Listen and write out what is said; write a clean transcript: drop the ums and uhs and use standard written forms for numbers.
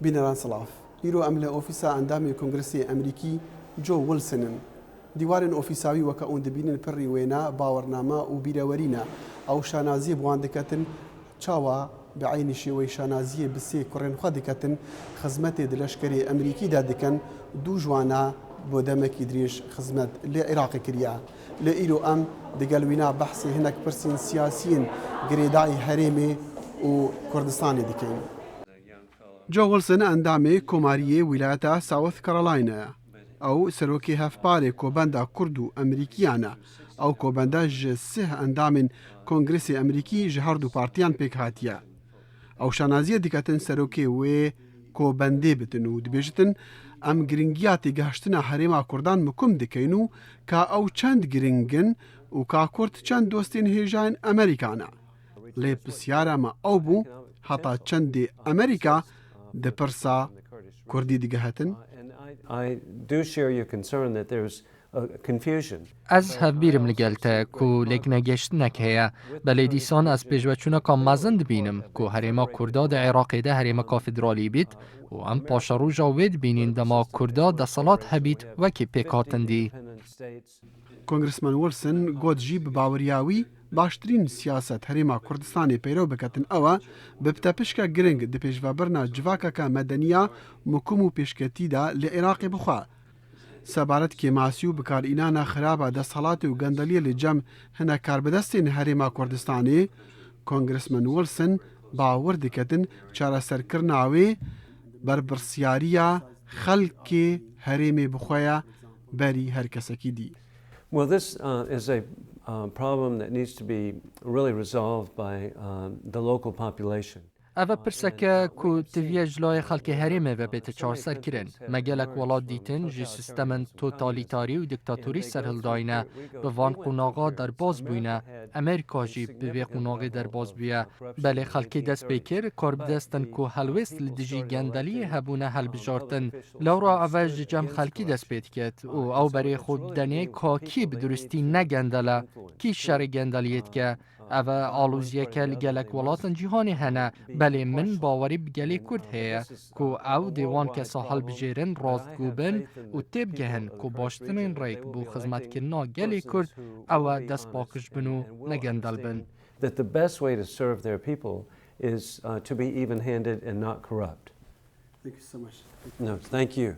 بینەران سڵاف ئیرۆ ئەم لە ئۆفیسا ئەندامی کۆنگرسی ئەمریکی جۆ ویلسنن دیوارن ئۆفیساوی وەکە ئەوەن دەبینن پڕی وێنە باوەڕنامە و بیرەوەرینە ئەو شانازیە بوان دەکەتن چاوە بەعینی شێوەی شانازیە بسێ کوڕێنخوا دەکەتن خزمەتێ لەشکری ئەمریکیدا دەکەن دوو جوانە بۆ دەمەکی درێژ خزمەت لێ عێراقی کردیا لە ئیرۆ ئەم دەگەلوینا بەحسی هەنێک پرسین سیاسیین گرێدای هەرێمێ و کوردستانی دەکەین. جۆ ویلسن ئەندامێ کۆماریە ویلایەتە ساوث کەرۆلاینایە ئەو سەرۆکی هەفپارێ کۆبەندا کورد و ئەمریکیانە ئەو کۆبەندە ژە سێ ئەندامن کۆنگرسی ئەمریکی ژە هەردوو پارتیان پێک هاتیە ئەو شانازیە دیکەتن سەرۆکێ وێ کۆبەندێ بتن و دبێژتن ئەم گرنگیاتی گەهشتنە هەرێما کوردان مکم دکەین و کا ئەو چەند گرنگن و کا کورد چەند دۆستین هێژان ئەمریکانە لێ پرسیارەمە ئەو بوو هەتا چەندێ ئەمریکا دەپرسا کوردی دیگەهەتن. Ez hevbîrim li gel te ku lêknegeştinek heye belê dîsan ez pêşveçûneka mezin dibînim ku herêma Kurda di Iraqê de herêmeka federalî bît û em paşerûja wê dibînin dema Kurda desalat hebît wekî pêkhatin dî. کۆنگرسمان ویلسن گوت jî bi baweriya wî baştirîn siyaset herêma Kurdistanê peyro biketin ew bi pitepişka giring di pêşvebirina civakeka medeniya mikum û pêşketî de li Iraqê bixwe. Sebaretkê masî û bikarînana xiraba desthilatê û gendeliyê li cem hinek karbidestên herêma Kurdistanê, Kongresman Wilson bawer diketin çareserkirina wê berpirsyariya xelkê herêmê bixwe ye berî her kesekî dî. Well, this is a problem that needs to be really resolved by the local population. Ev pirseke ku tiviye ji layê xelkê herêmê ve bête çarserkirin. Me gelek welat dîtin ji sistemên totalîtarî û diktatûrî serhildayîne bi van qunaxa derbas bûyne. Amerîka jî bi vê qunaxê derbas bûye. Belê xelkê dest pê kir, karbidestin ku helwest li dijî gendeliyê hebûne helbijartin. Lewra ev ji cem xelkî dest pê diket û ew berê xwe bidenê ka kî bi duristî negendele, kî şerê gendeliyê dike. Ev alûziyeke li gelek welatin cîhanê hene belê min bawerî bi gelê Kurd heye ku ew dê wan kesa helbijêrin rastgû bin û têbigehin ku baştirîn rêk bû xizmetkirina gelê Kurd ew e dest paqij bin û negendel bin. That the best way to serve their people is to be even-handed and not corrupt. Thank you so much. No, thank you.